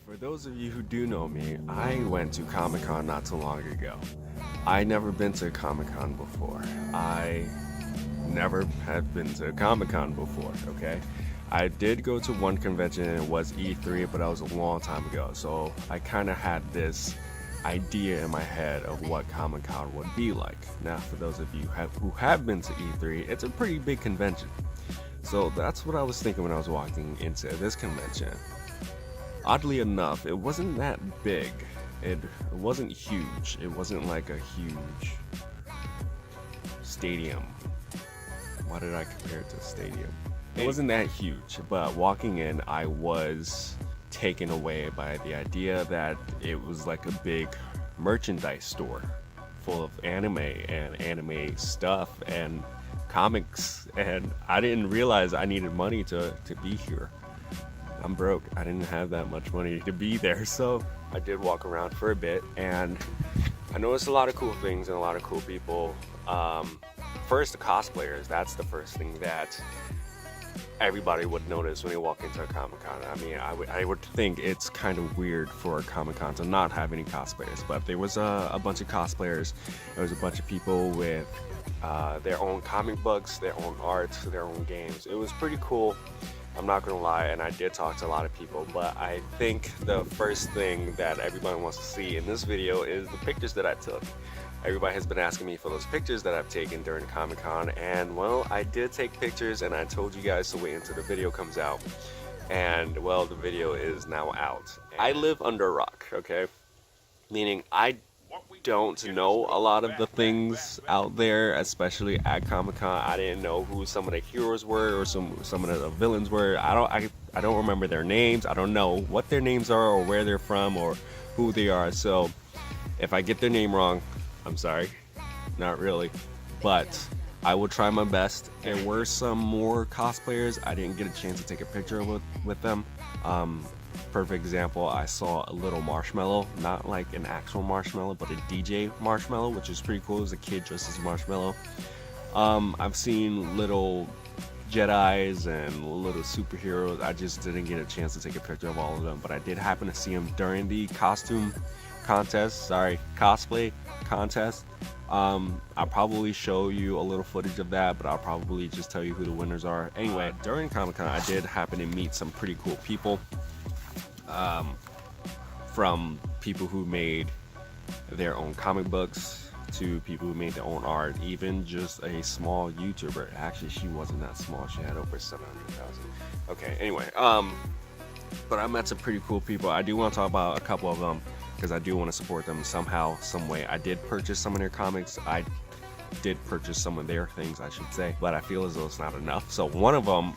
For those of you who do know me, I went to Comic-Con not too long ago. I never been to a Comic-Con before. I never had been to a Comic-Con before, okay? I did go to one convention and it was E3, but that was a long time ago. So I kind of had this idea in my head of what Comic-Con would be like. Now, for those of you who have been to E3, it's a pretty big convention. So that's what I was thinking when I was walking into this convention. Oddly enough, it wasn't that big. It wasn't huge. It wasn't like a huge stadium. Why did I compare it to a stadium? It wasn't that huge, but walking in, I was taken away by the idea that it was like a big merchandise store full of anime and anime stuff and comics, and I didn't realize I needed money to be here. I'm broke. I didn't have that much money to be there, so I did walk around for a bit, and I noticed a lot of cool things and a lot of cool people. First, the cosplayers. That's the first thing that everybody would notice when they walk into a Comic-Con. I mean, I would think it's kind of weird for a Comic-Con to not have any cosplayers, but there was a bunch of cosplayers. There was a bunch of people with their own comic books, their own art, their own games. It was pretty cool. I'm not gonna lie, and I did talk to a lot of people, but I think the first thing that everybody wants to see in this video is the pictures that I took. Everybody has been asking me for those pictures that I've taken during Comic-Con, and well, I did take pictures, and I told you guys to wait until the video comes out. And well, the video is now out. I live under a rock, okay? Meaning I don't know a lot of the things out there, especially at Comic-Con. I didn't know who some of the heroes were or some of the villains were. I don't remember their names. I don't know what their names are or where they're from or who they are. So if I get their name wrong, I'm sorry. Not really, but I will try my best. There were some more cosplayers. I didn't get a chance to take a picture with them. Perfect example, I saw a little marshmallow, not like an actual marshmallow, but a DJ marshmallow, which is pretty cool. It was a kid dressed as a marshmallow. I've seen little Jedis and little superheroes. I just didn't get a chance to take a picture of all of them, but I did happen to see them during the cosplay contest. I'll probably show you a little footage of that, but I'll probably just tell you who the winners are. Anyway, during Comic-Con, I did happen to meet some pretty cool people. From people who made their own comic books to people who made their own art, even just a small YouTuber. Actually, she wasn't that small. She had over 700,000. Okay, anyway, but I met some pretty cool people. I do want to talk about a couple of them because I do want to support them somehow, some way. I did purchase some of their comics. I did purchase some of their things, I should say, but I feel as though it's not enough. So one of them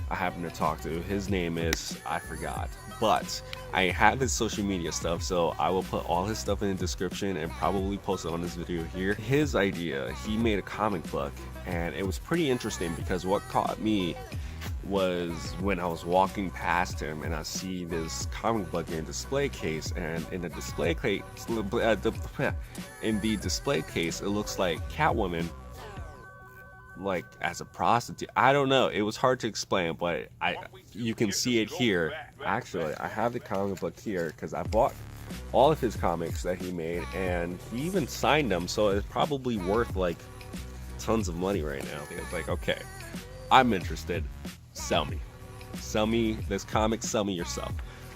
I happen to talk to, his name is, I forgot, but I have his social media stuff, so I will put all his stuff in the description and probably post it on this video here. His idea, he made a comic book, and it was pretty interesting because what caught me was when I was walking past him and I see this comic book in a display case, and in the display case, it looks like Catwoman, like as a prostitute. I don't know, it was hard to explain, but you can see it here. Actually, I have the comic book here because I bought all of his comics that he made, and he even signed them, so it's probably worth like tons of money right now. It's like, okay, I'm interested, sell me this comic, sell me yourself.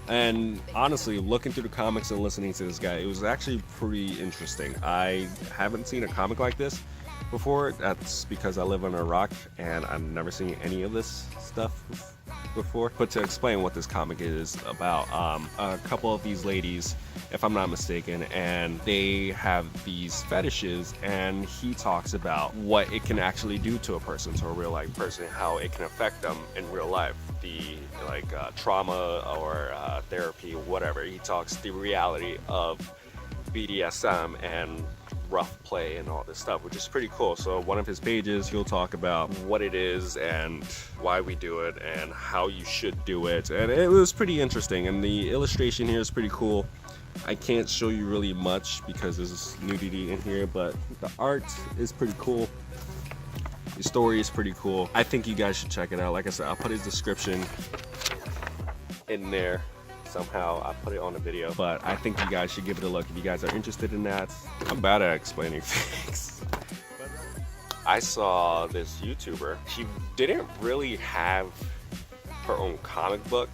And honestly, looking through the comics and listening to this guy, it was actually pretty interesting. I haven't seen a comic like this before. That's because I live under a rock and I've never seen any of this stuff before. But to explain what this comic is about, a couple of these ladies, if I'm not mistaken, and they have these fetishes, and he talks about what it can actually do to a person, to a real life person, how it can affect them in real life, the trauma or therapy, whatever. He talks the reality of BDSM and rough play and all this stuff, which is pretty cool. So one of his pages, he'll talk about what it is and why we do it and how you should do it, and it was pretty interesting. And the illustration here is pretty cool. I can't show you really much because there's nudity in here, but the art is pretty cool. The story is pretty cool. I think you guys should check it out. Like I said, I'll put his description in there somehow I put it on a video, but I think you guys should give it a look if you guys are interested in that. I'm bad at explaining things. I saw this YouTuber. She didn't really have her own comic book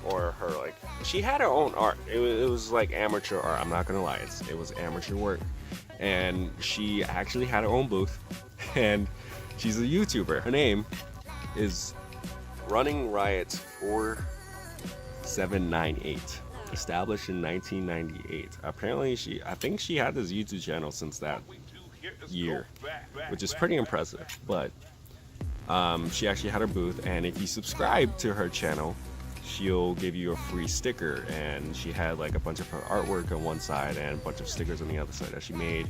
or her like, she had her own art. It was like amateur art. I'm not gonna lie, it was amateur work. And she actually had her own booth, and she's a YouTuber. Her name is Running Riot 4798, established in 1998. Apparently I think she had this YouTube channel since that year, which is pretty impressive. But she actually had her booth, and if you subscribe to her channel, she'll give you a free sticker. And she had like a bunch of her artwork on one side and a bunch of stickers on the other side that she made,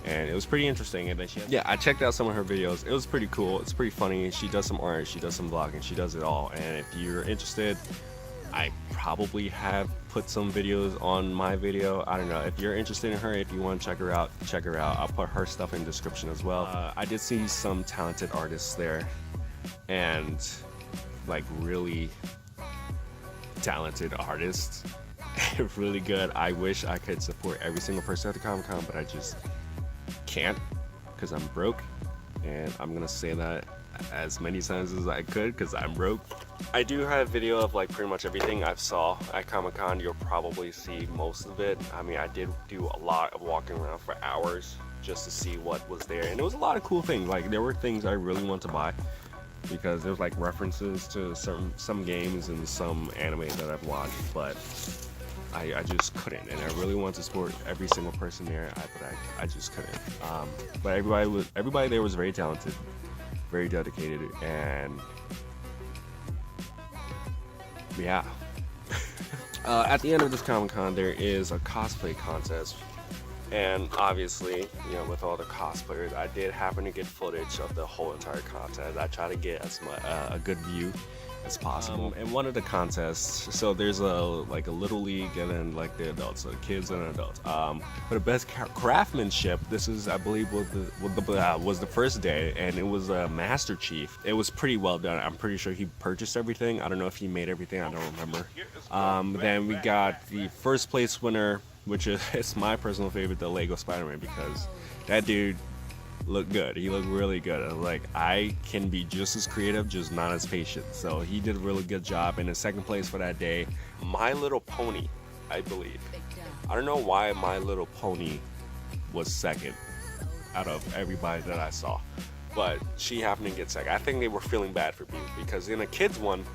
and it was pretty interesting. And then I checked out some of her videos. It was pretty cool. It's pretty funny. She does some art, she does some vlogging, she does it all. And if you're interested, I probably have put some videos on my video. I don't know. If you're interested in her, if you want to check her out, check her out. I'll put her stuff in the description as well. I did see some talented artists there, and like really talented artists. Really good. I wish I could support every single person at the Comic-Con, but I just can't because I'm broke. And I'm gonna say that as many times as I could because I'm broke. I do have video of like pretty much everything I've saw at Comic-Con. You'll probably see most of it. I mean, I did do a lot of walking around for hours just to see what was there, and it was a lot of cool things. Like there were things I really want to buy because there's like references to some games and some anime that I've watched, but I just couldn't, and I really want to support every single person there, but I just couldn't. But everybody there was very talented, very dedicated, and yeah. At the end of this Comic-Con, there is a cosplay contest, and obviously, you know, with all the cosplayers, I did happen to get footage of the whole entire contest. I try to get as much a good view as possible. And one of the contests, so there's a little league and then like the adults, so the kids and adults. For the best craftsmanship, this is, I believe, was the first day, and it was a Master Chief. It was pretty well done. I'm pretty sure he purchased everything. I don't know if he made everything. I don't remember. Then we got the first place winner, which is it's my personal favorite, the Lego Spider-Man, because that dude looked good. He looked really good. Like, I can be just as creative, just not as patient. So he did a really good job. And in second place for that day, My Little Pony, I believe. I don't know why My Little Pony was second out of everybody that I saw, but she happened to get second. I think they were feeling bad for me because in a kids one,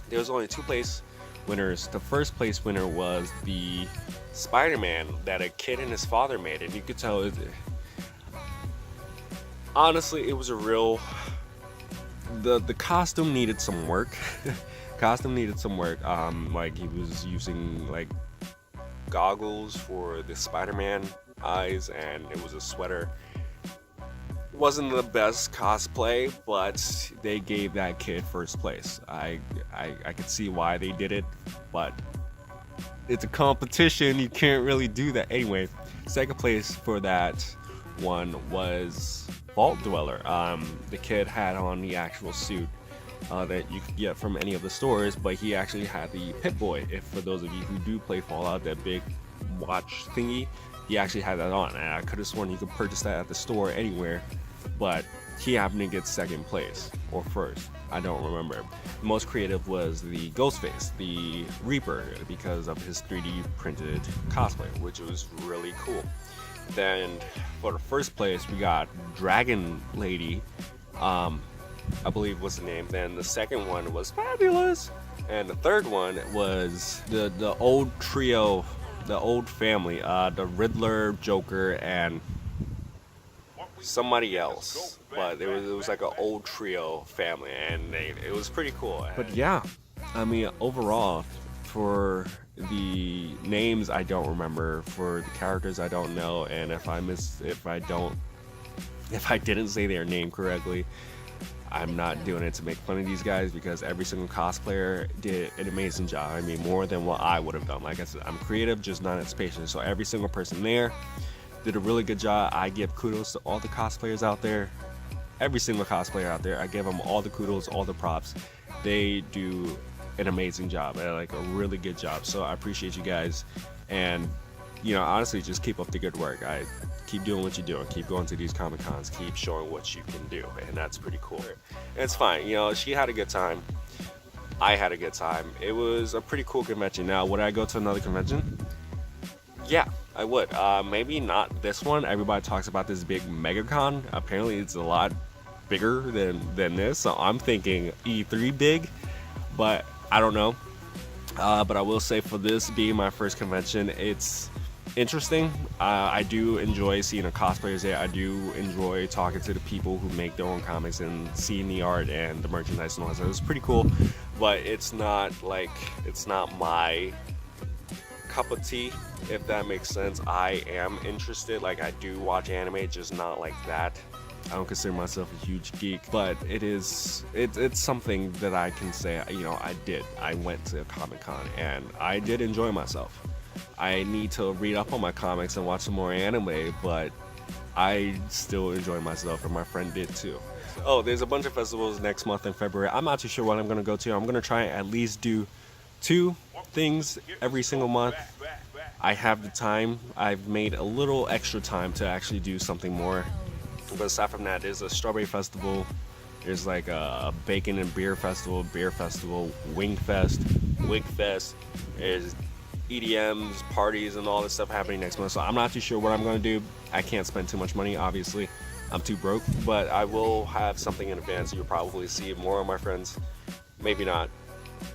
there was only 2 place winners. The first place winner was the Spider-Man that a kid and his father made, and you could tell honestly, it was a real, the costume needed some work. Costume needed some work. Like he was using like goggles for the Spider-Man eyes, and it was a sweater. Wasn't the best cosplay, but they gave that kid first place. I could see why they did it, but it's a competition. You can't really do that. Anyway, second place for that one was Vault Dweller. The kid had on the actual suit that you could get from any of the stores, but he actually had the Pip-Boy. If for those of you who do play Fallout, that big watch thingy, he actually had that on, and I could have sworn you could purchase that at the store anywhere, but he happened to get second place or first. I don't remember. The most creative was the Ghostface, the Reaper, because of his 3D printed cosplay, which was really cool. Then for the first place, we got Dragon Lady, I believe was the name. Then the second one was Fabulous, and the third one was the old trio, the old family, the Riddler, Joker, and somebody else. But it was like an old trio family, and it was pretty cool. But yeah, I mean, overall, for the names I don't remember, for the characters I don't know, and if I didn't say their name correctly, I'm not doing it to make fun of these guys, because every single cosplayer did an amazing job. I mean, more than what I would have done. Like I said, I'm creative, just not as patient. So every single person there did a really good job. I give kudos to all the cosplayers out there. Every single cosplayer out there, I give them all the kudos, all the props. They do an amazing job, like a really good job. So I appreciate you guys, and you know, honestly, just keep up the good work. I keep doing what you're doing, keep going to these Comic Cons, keep showing what you can do, and that's pretty cool. And it's fine, you know, she had a good time, I had a good time. It was a pretty cool convention. Now, would I go to another convention? Yeah, I would. Maybe not this one. Everybody talks about this big MegaCon. Apparently, it's a lot bigger than this. So I'm thinking E3 big, but I don't know. But I will say, for this being my first convention, it's interesting. I do enjoy seeing the cosplayers there. I do enjoy talking to the people who make their own comics and seeing the art and the merchandise and all that. So it's pretty cool, but it's not my cup of tea, if that makes sense. I am interested, like I do watch anime, just not like that. I don't consider myself a huge geek, but it's something that I can say, you know, I went to a Comic-Con and I did enjoy myself. I need to read up on my comics and watch some more anime, but I still enjoy myself, and my friend did too. Oh, there's a bunch of festivals next month in February. I'm not too sure what I'm gonna go to. I'm gonna try and at least do 2 things every single month. I have the time. I've made a little extra time to actually do something more. But aside from that, there's a strawberry festival. There's like a bacon and beer festival, wing fest, wig fest. There's EDMs, parties, and all this stuff happening next month. So I'm not too sure what I'm going to do. I can't spend too much money, obviously. I'm too broke. But I will have something in advance. You'll probably see more of my friends. Maybe not.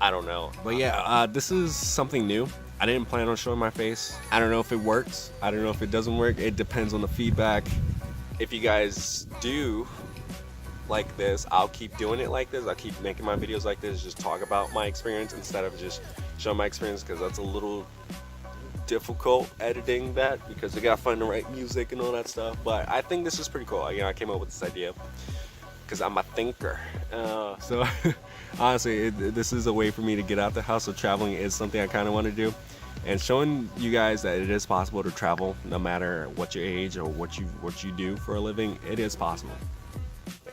I don't know. But yeah, this is something new. I didn't plan on showing my face. I don't know if it works. I don't know if it doesn't work. It depends on the feedback. If you guys do like this, I'll keep doing it like this. I'll keep making my videos like this, just talk about my experience instead of just showing my experience, because that's a little difficult editing that, because you gotta find the right music and all that stuff. But I think this is pretty cool. You know, I came up with this idea because I'm a thinker. So honestly, this is a way for me to get out the house. So traveling is something I kind of want to do, and showing you guys that it is possible to travel no matter what your age or what you do for a living. It is possible.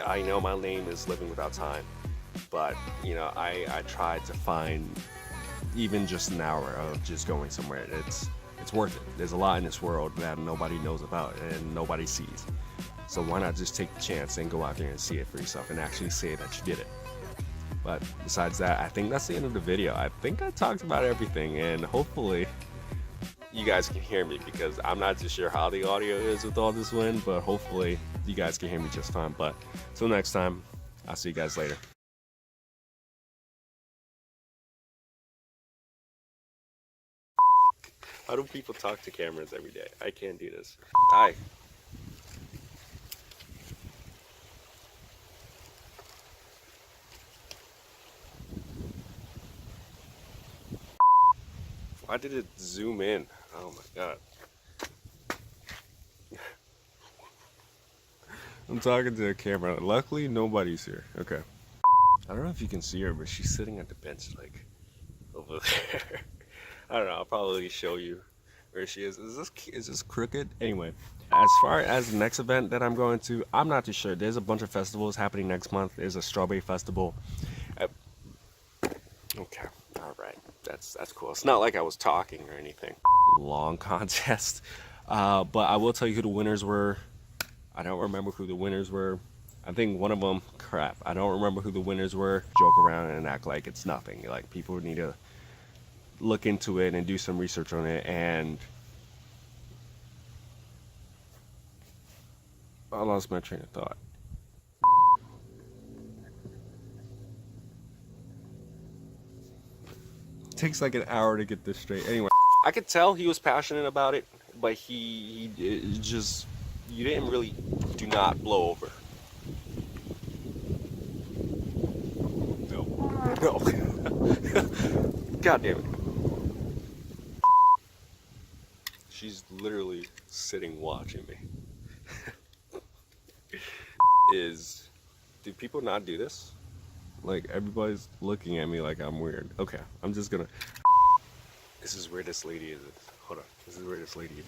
I know my name is Living Without Time, but you know, I tried to find even just an hour of just going somewhere. It's worth it. There's a lot in this world that nobody knows about and nobody sees. So why not just take the chance and go out there and see it for yourself and actually say that you did it. But besides that, I think that's the end of the video. I think I talked about everything, and hopefully you guys can hear me, because I'm not too sure how the audio is with all this wind, but hopefully you guys can hear me just fine. But till next time, I'll see you guys later. How do people talk to cameras every day? I can't do this. Hi. Why did it zoom in? Oh my god. I'm talking to the camera. Luckily, nobody's here. Okay. I don't know if you can see her, but she's sitting at the bench, like, over there. I don't know. I'll probably show you where she is. Is this crooked? Anyway, as far as the next event that I'm going to, I'm not too sure. There's a bunch of festivals happening next month. There's a strawberry festival. Okay. All right. That's cool. It's not like I was talking or anything. Long contest. But I will tell you who the winners were. I don't remember who the winners were. I think one of them, crap, I don't remember who the winners were. Joke around and act like it's nothing. Like, people need to look into it and do some research on it. And I lost my train of thought. It takes like an hour to get this straight. Anyway, I could tell he was passionate about it, but he just, you didn't really, do not blow over. No. God damn it. She's literally sitting watching me. Do people not do this? Like, everybody's looking at me like I'm weird. Okay, I'm just gonna. This is where this lady is. Hold on. This is where this lady is.